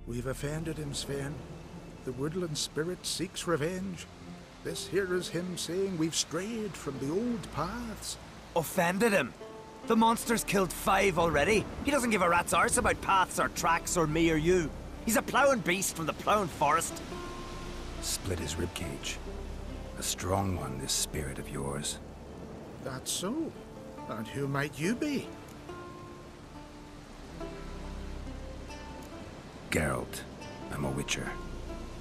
We've offended him, Sven. The woodland spirit seeks revenge. This here is him saying we've strayed from the old paths. Offended him? The monster's killed 5 already. He doesn't give a rat's arse about paths or tracks or me or you. He's a ploughing beast from the ploughing forest. Split his ribcage. A strong one, this spirit of yours. That's so. And who might you be? Geralt. I'm a witcher.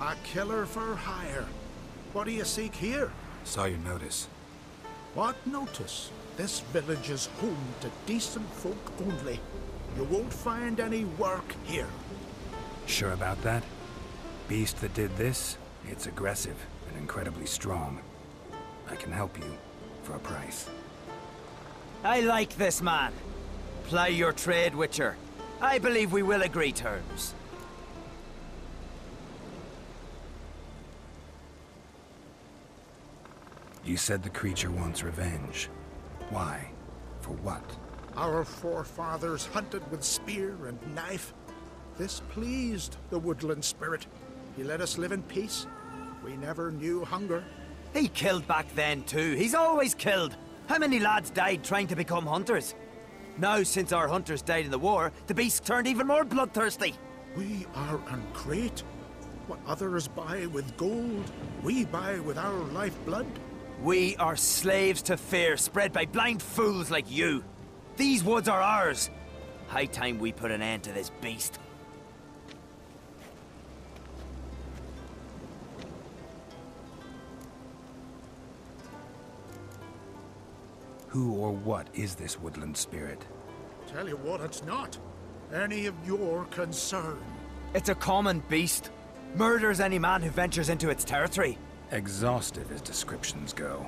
A killer for hire. What do you seek here? Saw your notice. What notice? This village is home to decent folk only. You won't find any work here. Sure about that? Beast that did this, it's aggressive and incredibly strong. I can help you for a price. I like this man. Ply your trade, Witcher. I believe we will agree terms. You said the creature wants revenge. Why? For what? Our forefathers hunted with spear and knife. This pleased the woodland spirit. He let us live in peace. We never knew hunger. He killed back then too. He's always killed. How many lads died trying to become hunters? Now, since our hunters died in the war, the beast turned even more bloodthirsty. We are ungreat. What others buy with gold, we buy with our lifeblood. We are slaves to fear spread by blind fools like you. These woods are ours. High time we put an end to this beast. Who or what is this woodland spirit? Tell you what, it's not any of your concern. It's a common beast. Murders any man who ventures into its territory. Exhaustive as descriptions go.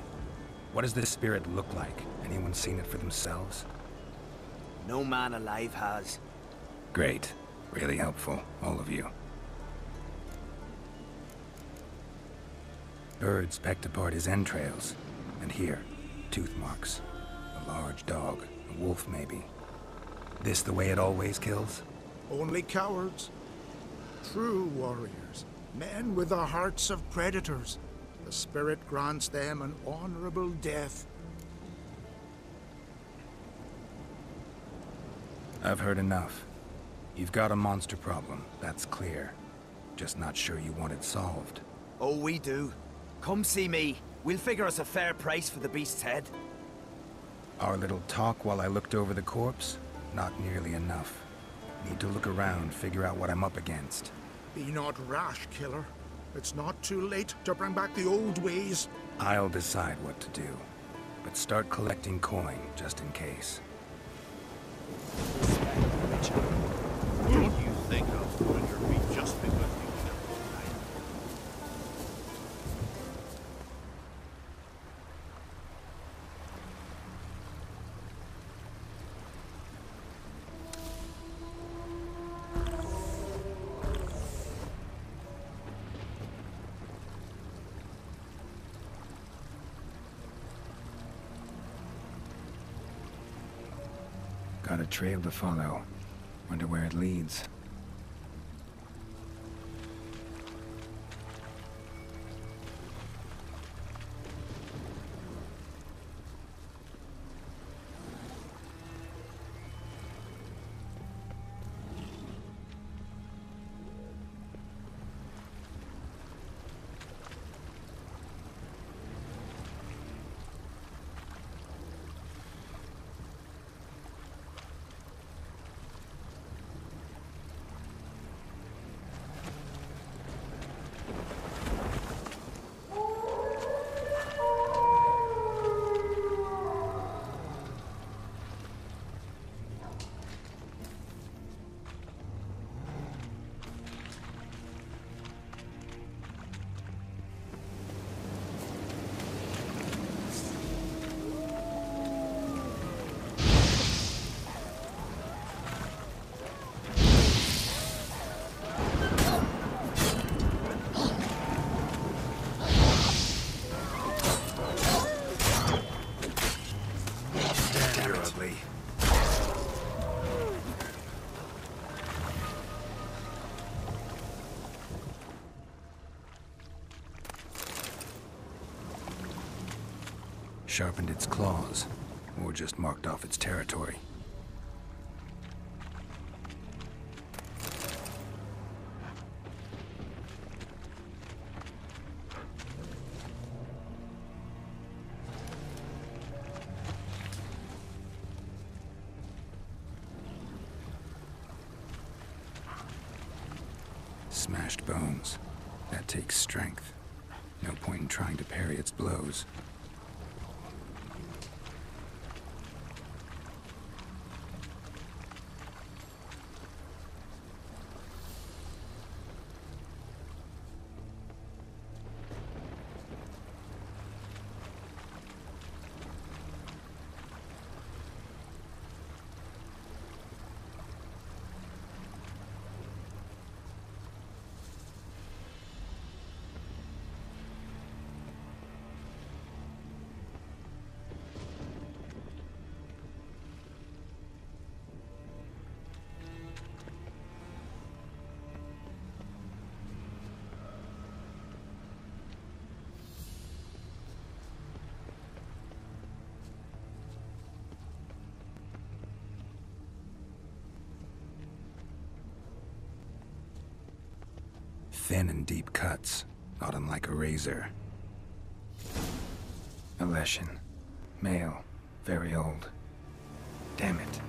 What does this spirit look like? Anyone seen it for themselves? No man alive has. Great. Really helpful, all of you. Birds pecked apart his entrails. And here, tooth marks. A large dog, a wolf maybe. This the way it always kills? Only cowards. True warriors. Men with the hearts of predators. The spirit grants them an honorable death. I've heard enough. You've got a monster problem, that's clear. Just not sure you want it solved. Oh, we do. Come see me. We'll figure us a fair price for the beast's head. Our little talk while I looked over the corpse? Not nearly enough. Need to look around, figure out what I'm up against. Be not rash, killer. It's not too late to bring back the old ways. I'll decide what to do. But start collecting coin, just in case. Don't you think I'll ruin your feet just because you killed tonight? Got a trail to follow. Wonder where it leads. sharpened its claws, or just marked off its territory. Smashed bones. That takes strength. No point in trying to parry its blows. Thin and deep cuts, not unlike a razor. A Leshen. Male. Very old. Damn it.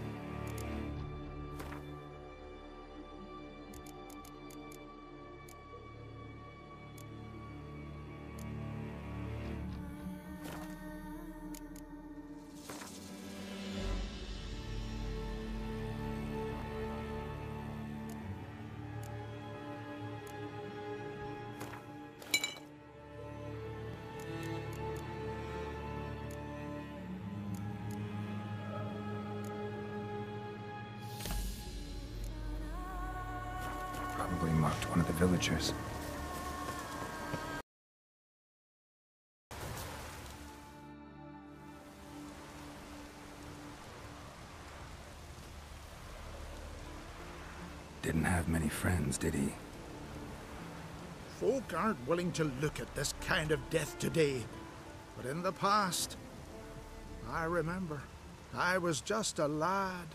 Probably marked one of the villagers. Didn't have many friends, did he? Folk aren't willing to look at this kind of death today. But in the past, I remember, I was just a lad.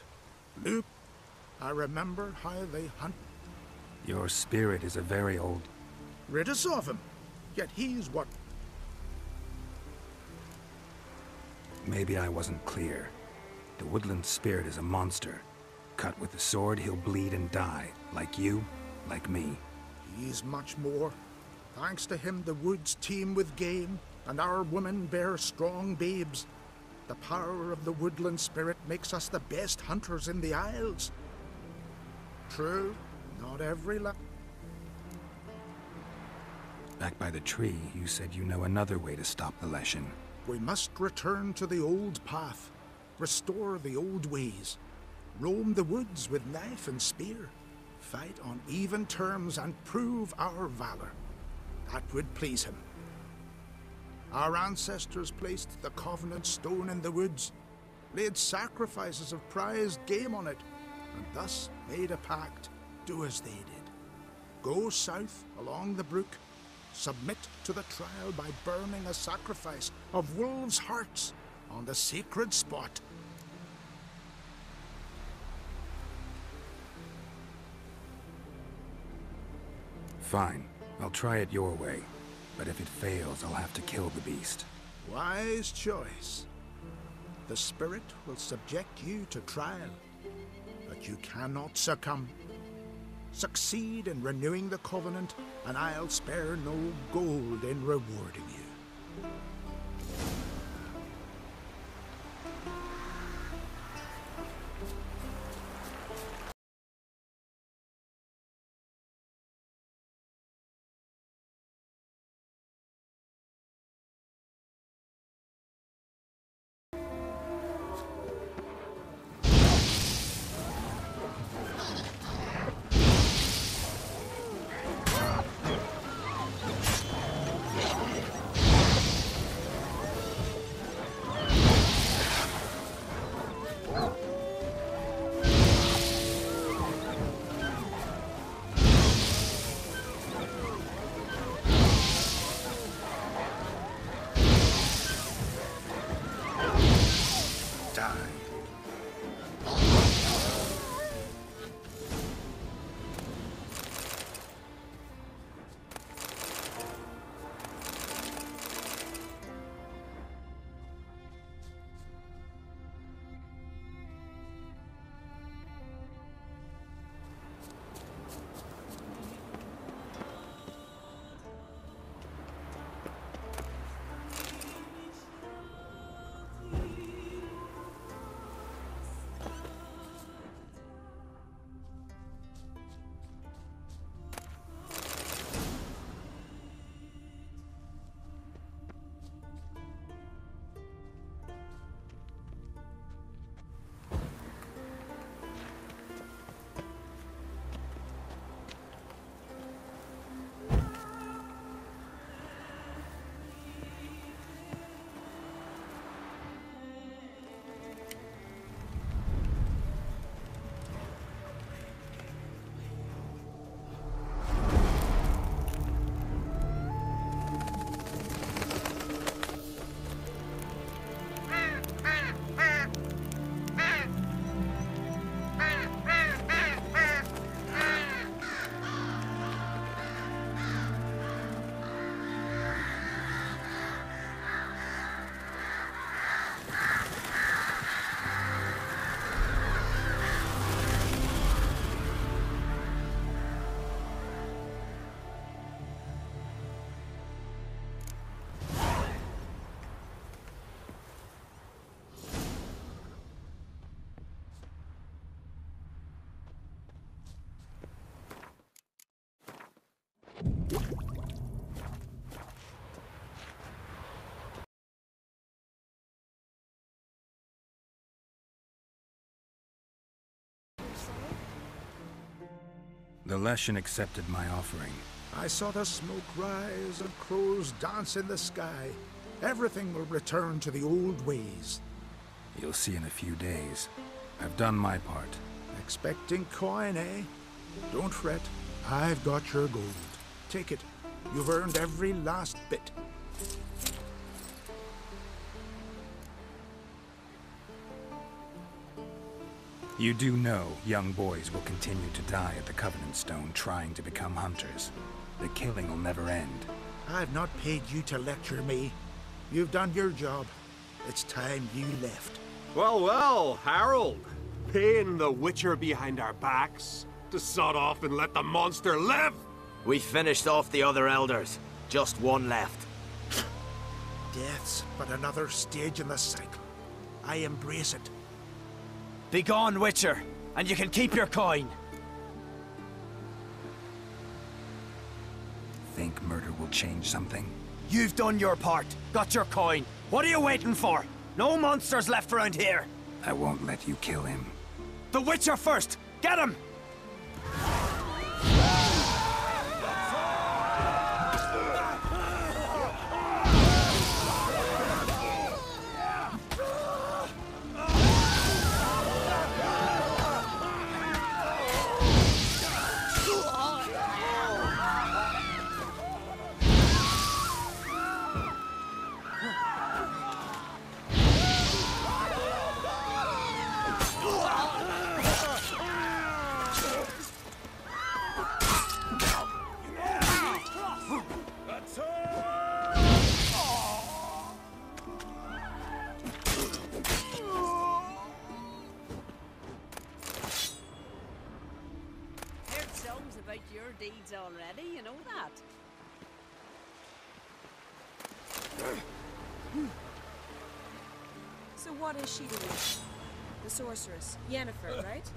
Luke, I remember how they hunt. Your spirit is a very old... Rid us of him. Yet he's what... Maybe I wasn't clear. The woodland spirit is a monster. Cut with the sword, he'll bleed and die. Like you, like me. He's much more. Thanks to him, the woods teem with game, and our women bear strong babes. The power of the woodland spirit makes us the best hunters in the Isles. True, not every Back by the tree, you said you know another way to stop the Leshen. We must return to the old path, restore the old ways, roam the woods with knife and spear, fight on even terms and prove our valor. That would please him. Our ancestors placed the Covenant stone in the woods, laid sacrifices of prized game on it, and thus made a pact, do as they did. Go south along the brook, submit to the trial by burning a sacrifice of wolves' hearts on the sacred spot. Fine, I'll try it your way. But if it fails, I'll have to kill the beast. Wise choice. The spirit will subject you to trial, but you cannot succumb. Succeed in renewing the Covenant, and I'll spare no gold in rewarding you. The Leshen accepted my offering. I saw the smoke rise and crows dance in the sky. Everything will return to the old ways. You'll see in a few days. I've done my part. Expecting coin, eh? Don't fret. I've got your gold. Take it. You've earned every last bit. You do know young boys will continue to die at the Covenant Stone trying to become hunters. The killing will never end. I've not paid you to lecture me. You've done your job. It's time you left. Well, well, Harold. Paying the Witcher behind our backs to sod off and let the monster live? We finished off the other elders. Just one left. Death's but another stage in the cycle. I embrace it. Be gone, Witcher, and you can keep your coin. Think murder will change something? You've done your part. Got your coin. What are you waiting for? No monsters left around here. I won't let you kill him. The Witcher first! Get him! About your deeds already, you know that. So what is she doing? The sorceress, Yennefer, right?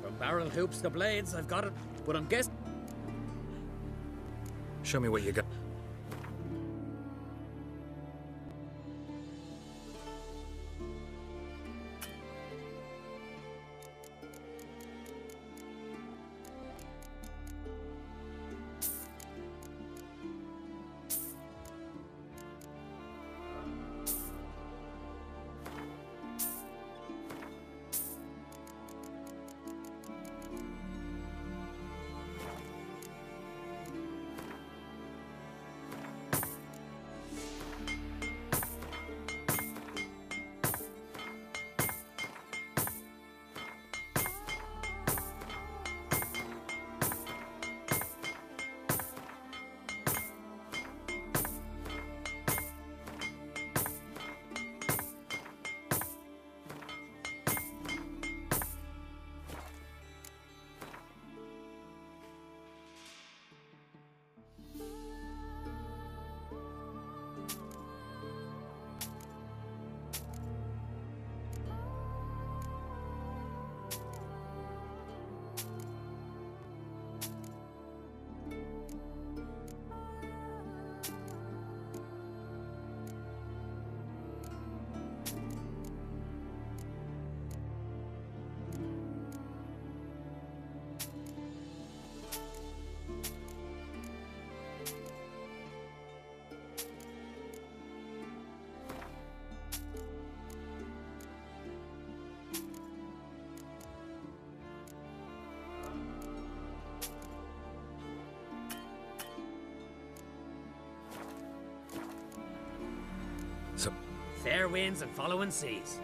From barrel hoops to blades, I've got it, but I'm guessing. Show me what you got. Fair winds and following seas.